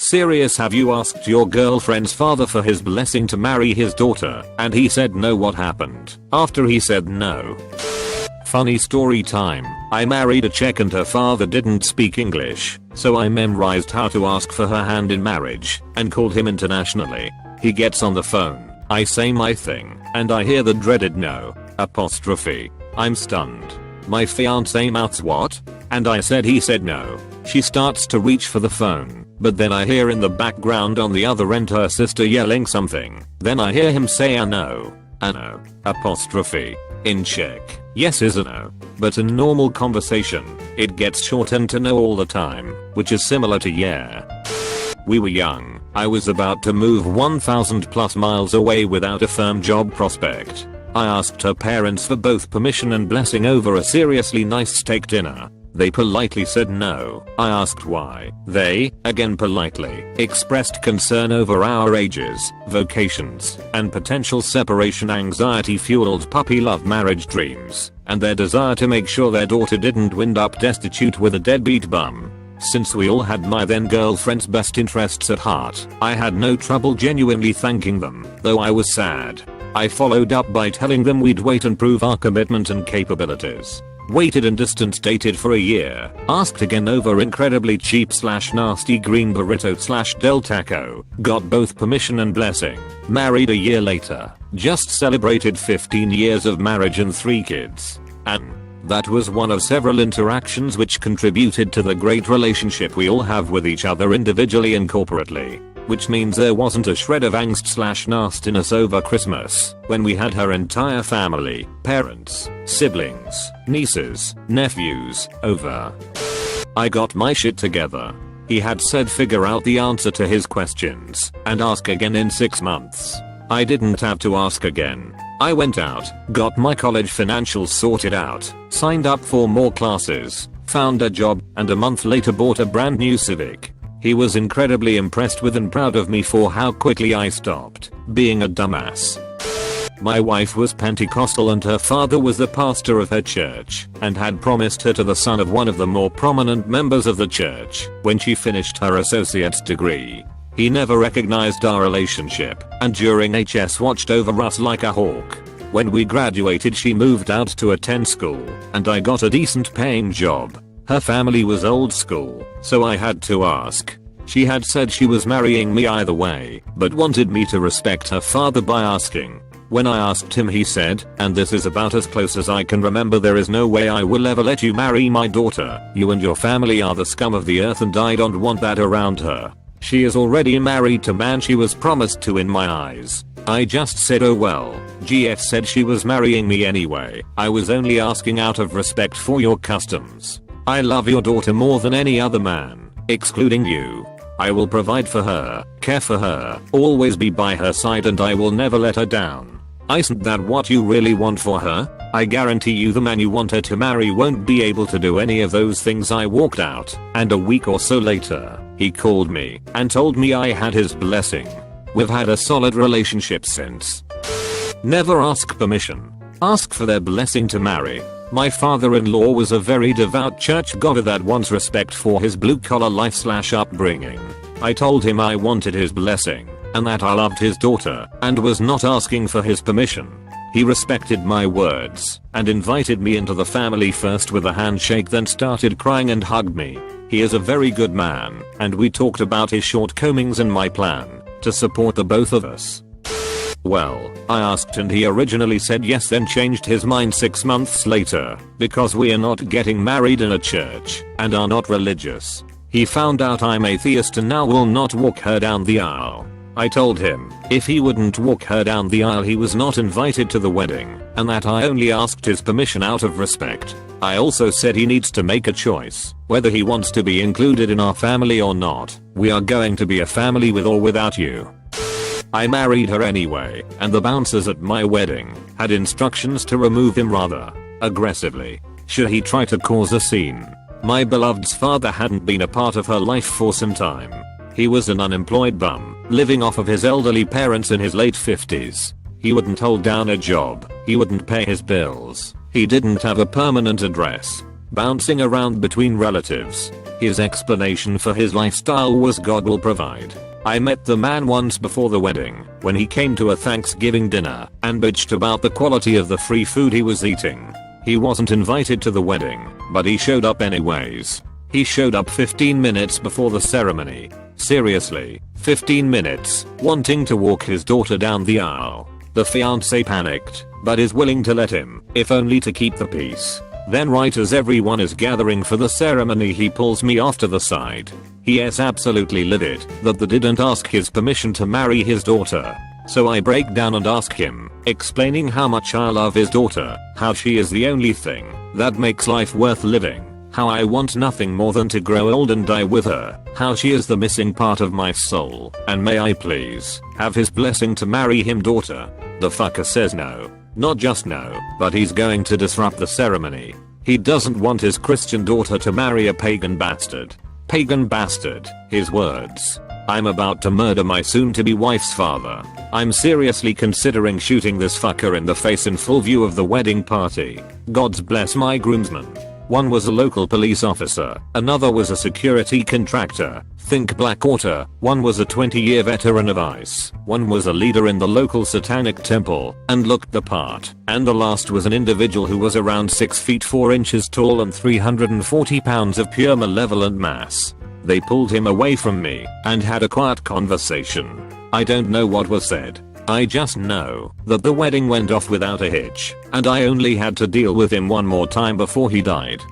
Serious, have you asked your girlfriend's father for his blessing to marry his daughter and he said no? What happened after he said no? Funny story time. I married a Czech and her father didn't speak English, so I memorized how to ask for her hand in marriage and called him internationally. He gets on the phone, I say my thing, and I hear the dreaded no apostrophe. I'm stunned. My fiance mouths what? And I said he said no. She starts to reach for the phone, but then I hear in the background on the other end her sister yelling something. Then I hear him say ano apostrophe. In Czech, yes is a no, but in normal conversation, it gets shortened to no all the time, which is similar to yeah. We were young. I was about to move 1,000 plus miles away without a firm job prospect. I asked her parents for both permission and blessing over a seriously nice steak dinner. They politely said no. I asked why. They, again politely, expressed concern over our ages, vocations, and potential separation anxiety fueled puppy love marriage dreams, and their desire to make sure their daughter didn't wind up destitute with a deadbeat bum. Since we all had my then girlfriend's best interests at heart, I had no trouble genuinely thanking them, though I was sad. I followed up by telling them we'd wait and prove our commitment and capabilities. Waited and distance dated for a year, asked again over incredibly cheap / nasty green burrito / del taco, got both permission and blessing, married a year later, just celebrated 15 years of marriage and 3 kids. And that was one of several interactions which contributed to the great relationship we all have with each other individually and corporately. Which means there wasn't a shred of angst / nastiness over Christmas, when we had her entire family, parents, siblings, nieces, nephews, over. I got my shit together. He had said figure out the answer to his questions, and ask again in 6 months. I didn't have to ask again. I went out, got my college financials sorted out, signed up for more classes, found a job, and a month later bought a brand new Civic. He was incredibly impressed with and proud of me for how quickly I stopped being a dumbass. My wife was Pentecostal and her father was the pastor of her church and had promised her to the son of one of the more prominent members of the church when she finished her associate's degree. He never recognized our relationship and during HS watched over us like a hawk. When we graduated she moved out to attend school and I got a decent paying job. Her family was old school, so I had to ask. She had said she was marrying me either way, but wanted me to respect her father by asking. When I asked him he said, and this is about as close as I can remember, there is no way I will ever let you marry my daughter. You and your family are the scum of the earth and I don't want that around her. She is already married to man she was promised to in my eyes. I just said oh well, GF said she was marrying me anyway. I was only asking out of respect for your customs. I love your daughter more than any other man, excluding you. I will provide for her, care for her, always be by her side and I will never let her down. Isn't that what you really want for her? I guarantee you the man you want her to marry won't be able to do any of those things. I walked out, and a week or so later, he called me and told me I had his blessing. We've had a solid relationship since. Never ask permission. Ask for their blessing to marry. My father-in-law was a very devout churchgoer that wants respect for his blue-collar life / upbringing. I told him I wanted his blessing, and that I loved his daughter, and was not asking for his permission. He respected my words, and invited me into the family first with a handshake, then started crying and hugged me. He is a very good man, and we talked about his shortcomings and my plan to support the both of us. Well, I asked and he originally said yes, then changed his mind 6 months later because we are not getting married in a church and are not religious. He found out I'm atheist and now will not walk her down the aisle. I told him if he wouldn't walk her down the aisle he was not invited to the wedding and that I only asked his permission out of respect. I also said he needs to make a choice whether he wants to be included in our family or not. We are going to be a family with or without you. I married her anyway, and the bouncers at my wedding had instructions to remove him rather aggressively should he try to cause a scene. My beloved's father hadn't been a part of her life for some time. He was an unemployed bum, living off of his elderly parents in his late 50s. He wouldn't hold down a job, he wouldn't pay his bills, he didn't have a permanent address. bouncing around between relatives. His explanation for his lifestyle was God will provide. I met the man once before the wedding, when he came to a Thanksgiving dinner, and bitched about the quality of the free food he was eating. He wasn't invited to the wedding, but he showed up anyways. He showed up 15 minutes before the ceremony. Seriously, 15 minutes, wanting to walk his daughter down the aisle. The fiancé panicked, but is willing to let him, if only to keep the peace. Then right as everyone is gathering for the ceremony, he pulls me off to the side. He is absolutely livid that they didn't ask his permission to marry his daughter. So I break down and ask him, explaining how much I love his daughter, how she is the only thing that makes life worth living, how I want nothing more than to grow old and die with her, how she is the missing part of my soul, and may I please have his blessing to marry him daughter. The fucker says no. Not just no, but he's going to disrupt the ceremony. He doesn't want his Christian daughter to marry a pagan bastard. Pagan bastard, his words. I'm about to murder my soon-to-be wife's father. I'm seriously considering shooting this fucker in the face in full view of the wedding party. Gods bless my groomsmen. One was a local police officer, another was a security contractor, think Blackwater, one was a 20-year veteran of ICE, one was a leader in the local satanic temple, and looked the part, and the last was an individual who was around 6 feet 4 inches tall and 340 pounds of pure malevolent mass. They pulled him away from me, and had a quiet conversation. I don't know what was said. I just know that the wedding went off without a hitch, and I only had to deal with him one more time before he died.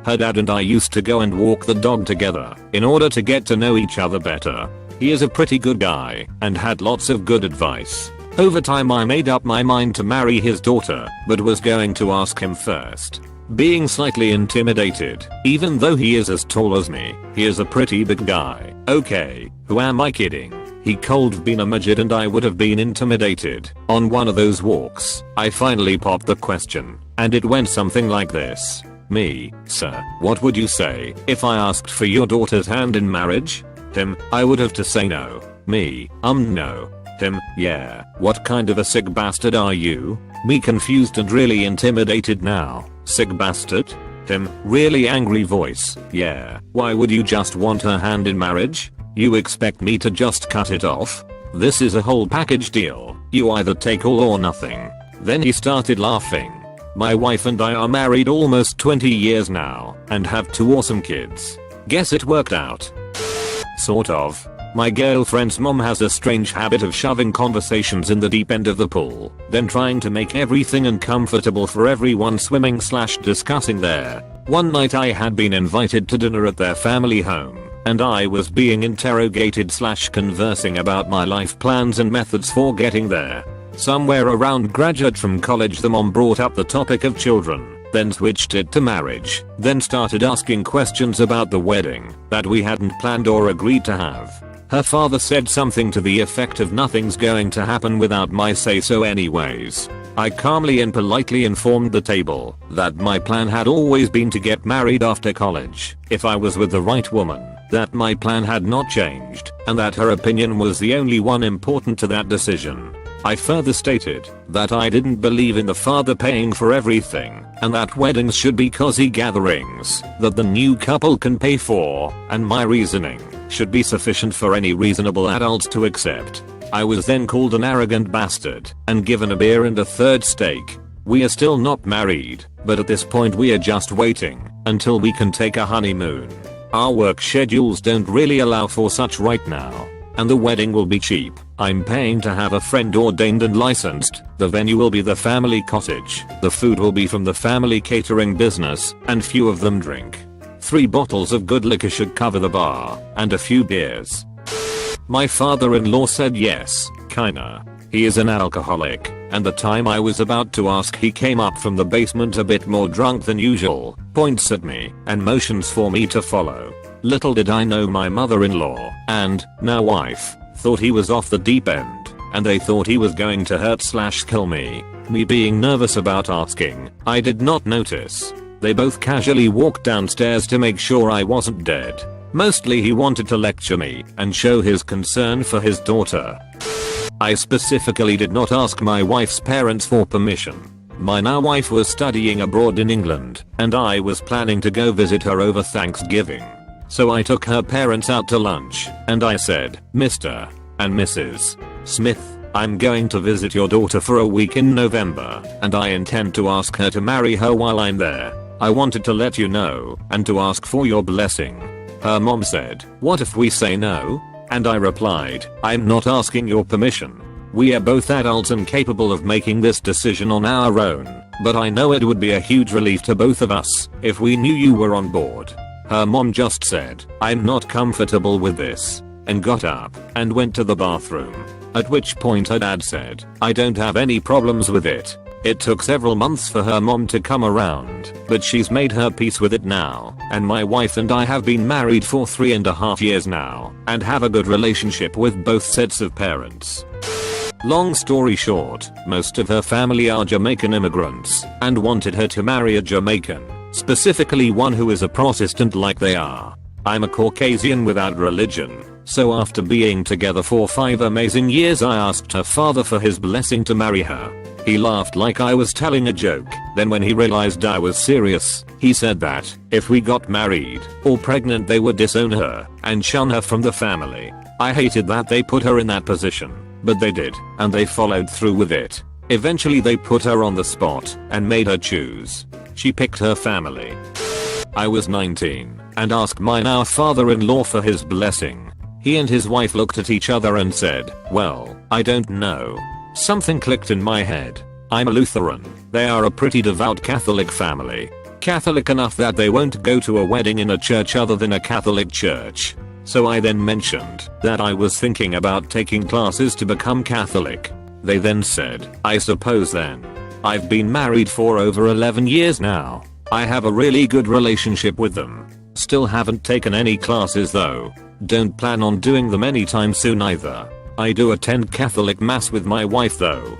Her dad and I used to go and walk the dog together in order to get to know each other better. He is a pretty good guy and had lots of good advice. Over time I made up my mind to marry his daughter, but was going to ask him first. Being slightly intimidated, even though he is as tall as me, he is a pretty big guy. Okay, who am I kidding? He could been a midget and I would have been intimidated. On one of those walks, I finally popped the question, and it went something like this. Me, sir, what would you say if I asked for your daughter's hand in marriage? Him, I would have to say no. Me, no. Him, yeah, what kind of a sick bastard are you? Me confused and really intimidated now. Sick bastard? Him, really angry voice, yeah, why would you just want her hand in marriage? You expect me to just cut it off? This is a whole package deal. You either take all or nothing. Then he started laughing. My wife and I are married almost 20 years now and have 2 awesome kids. Guess it worked out. Sort of. My girlfriend's mom has a strange habit of shoving conversations in the deep end of the pool, then trying to make everything uncomfortable for everyone swimming/discussing there. One night I had been invited to dinner at their family home, and I was being interrogated/conversing about my life plans and methods for getting there. Somewhere around graduate from college the mom brought up the topic of children, then switched it to marriage, then started asking questions about the wedding that we hadn't planned or agreed to have. Her father said something to the effect of nothing's going to happen without my say so anyways. I calmly and politely informed the table that my plan had always been to get married after college, if I was with the right woman, that my plan had not changed, and that her opinion was the only one important to that decision. I further stated that I didn't believe in the father paying for everything, and that weddings should be cozy gatherings that the new couple can pay for, and my reasoning should be sufficient for any reasonable adults to accept. I was then called an arrogant bastard and given a beer and a third steak. We are still not married, but at this point we are just waiting until we can take a honeymoon. Our work schedules don't really allow for such right now, and the wedding will be cheap. I'm paying to have a friend ordained and licensed. The venue will be the family cottage. The food will be from the family catering business, and few of them drink. 3 bottles of good liquor should cover the bar, and a few beers. My father-in-law said yes, kinda. He is an alcoholic, and the time I was about to ask he came up from the basement a bit more drunk than usual, points at me, and motions for me to follow. Little did I know my mother-in-law, and, now wife, thought he was off the deep end, and they thought he was going to hurt/kill me. Me being nervous about asking, I did not notice. They both casually walked downstairs to make sure I wasn't dead. Mostly he wanted to lecture me and show his concern for his daughter. I specifically did not ask my wife's parents for permission. My now wife was studying abroad in England, and I was planning to go visit her over Thanksgiving. So I took her parents out to lunch, and I said, Mr. and Mrs. Smith, I'm going to visit your daughter for a week in November, and I intend to ask her to marry her while I'm there. I wanted to let you know, and to ask for your blessing. Her mom said, what if we say no? And I replied, I'm not asking your permission. We are both adults and capable of making this decision on our own, but I know it would be a huge relief to both of us if we knew you were on board. Her mom just said, I'm not comfortable with this, and got up and went to the bathroom. At which point her dad said, I don't have any problems with it. It took several months for her mom to come around, but she's made her peace with it now, and my wife and I have been married for 3.5 years now, and have a good relationship with both sets of parents. Long story short, most of her family are Jamaican immigrants, and wanted her to marry a Jamaican, specifically one who is a Protestant like they are. I'm a Caucasian without religion, so after being together for 5 amazing years I asked her father for his blessing to marry her. He laughed like I was telling a joke, then when he realized I was serious, he said that, if we got married, or pregnant they would disown her, and shun her from the family. I hated that they put her in that position, but they did, and they followed through with it. Eventually they put her on the spot, and made her choose. She picked her family. I was 19, and asked my now father-in-law for his blessing. He and his wife looked at each other and said, well, I don't know. Something clicked in my head. I'm a Lutheran. They are a pretty devout Catholic family. Catholic enough that they won't go to a wedding in a church other than a Catholic church. So I then mentioned that I was thinking about taking classes to become Catholic. They then said, I suppose then. I've been married for over 11 years now. I have a really good relationship with them. Still haven't taken any classes though. Don't plan on doing them anytime soon either. I do attend Catholic mass with my wife though.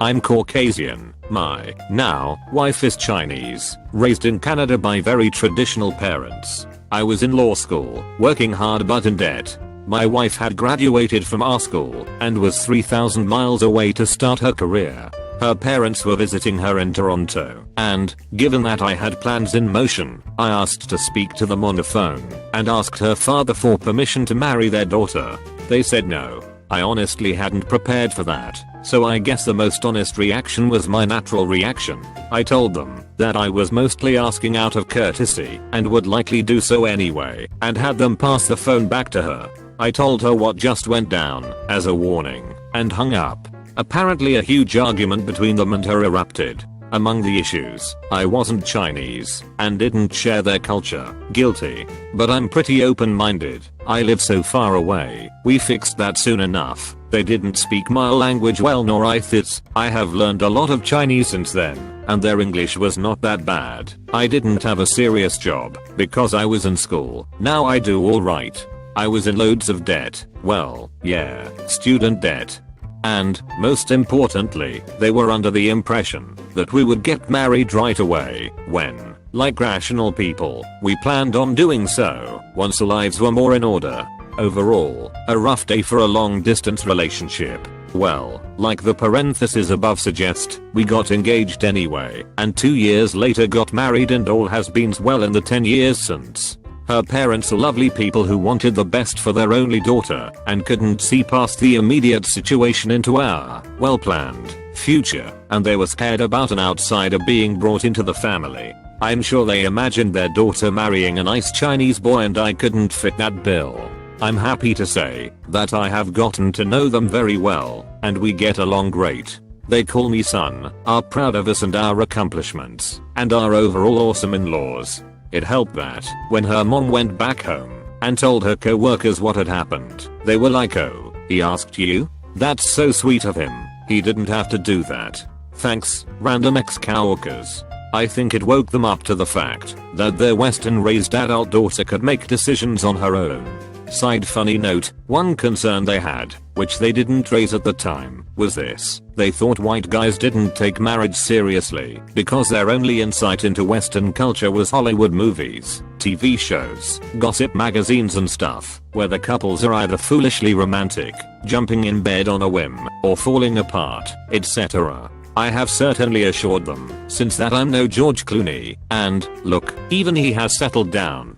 I'm Caucasian. My now wife is Chinese, raised in Canada by very traditional parents. I was in law school, working hard but in debt. My wife had graduated from our school and was 3,000 miles away to start her career. Her parents were visiting her in Toronto, and, given that I had plans in motion, I asked to speak to them on the phone, and asked her father for permission to marry their daughter. They said no. I honestly hadn't prepared for that, so I guess the most honest reaction was my natural reaction. I told them that I was mostly asking out of courtesy, and would likely do so anyway, and had them pass the phone back to her. I told her what just went down, as a warning, and hung up. Apparently a huge argument between them and her erupted. Among the issues, I wasn't Chinese, and didn't share their culture. Guilty. But I'm pretty open-minded. I live so far away. We fixed that soon enough. They didn't speak my language well nor I theirs. I have learned a lot of Chinese since then, and their English was not that bad. I didn't have a serious job, because I was in school. Now I do alright. I was in loads of debt. Well, yeah, student debt. And, most importantly, they were under the impression that we would get married right away, when, like rational people, we planned on doing so once our lives were more in order. Overall, a rough day for a long distance relationship. Well, like the parentheses above suggest, we got engaged anyway, and 2 years later got married and all has been well in the 10 years since. Her parents are lovely people who wanted the best for their only daughter and couldn't see past the immediate situation into our well-planned future, and they were scared about an outsider being brought into the family. I'm sure they imagined their daughter marrying a nice Chinese boy and I couldn't fit that bill. I'm happy to say that I have gotten to know them very well, and we get along great. They call me son, are proud of us and our accomplishments, and are overall awesome in-laws. It helped that, when her mom went back home and told her co-workers what had happened, they were like, oh, he asked you? That's so sweet of him. He didn't have to do that. Thanks, random ex-coworkers. I think it woke them up to the fact that their Western-raised adult daughter could make decisions on her own. Side funny note, one concern they had, which they didn't raise at the time, was this. They thought white guys didn't take marriage seriously because their only insight into Western culture was Hollywood movies, TV shows, gossip magazines and stuff, where the couples are either foolishly romantic, jumping in bed on a whim, or falling apart, etc. I have certainly assured them since that I'm no George Clooney, and look, even he has settled down.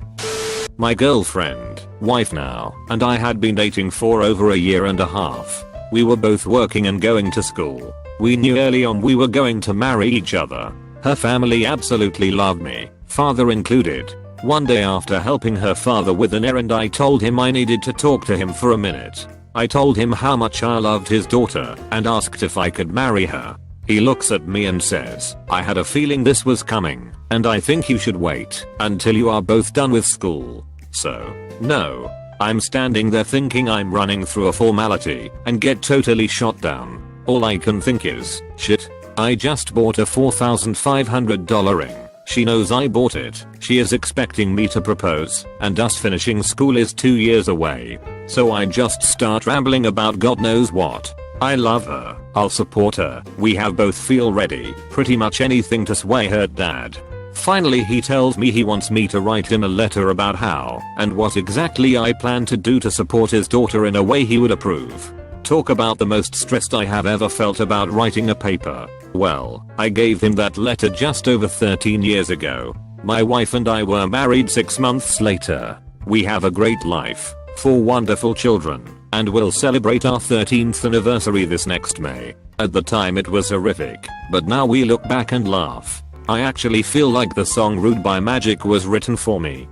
My girlfriend, wife now, and I had been dating for over a year and a half. We were both working and going to school. We knew early on we were going to marry each other. Her family absolutely loved me, father included. One day after helping her father with an errand, I told him I needed to talk to him for a minute. I told him how much I loved his daughter and asked if I could marry her. He looks at me and says, I had a feeling this was coming, and I think you should wait until you are both done with school. So, no. I'm standing there thinking I'm running through a formality and get totally shot down. All I can think is, shit, I just bought a $4,500 ring. She knows I bought it. She is expecting me to propose, and us finishing school is 2 years away. So I just start rambling about God knows what. I love her. I'll support her. We have both feel ready. Pretty much anything to sway her dad. Finally he tells me he wants me to write him a letter about how and what exactly I plan to do to support his daughter in a way he would approve. Talk about the most stressed I have ever felt about writing a paper. Well, I gave him that letter just over 13 years ago. My wife and I were married 6 months later. We have a great life, 4 wonderful children, and we'll celebrate our 13th anniversary this next May. At the time it was horrific, but now we look back and laugh. I actually feel like the song Rude by Magic was written for me.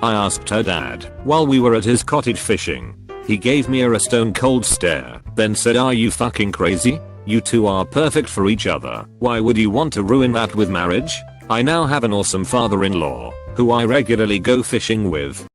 I asked her dad while we were at his cottage fishing. He gave me a stone cold stare, then said, "Are you fucking crazy? You two are perfect for each other. Why would you want to ruin that with marriage?" I now have an awesome father-in-law, who I regularly go fishing with,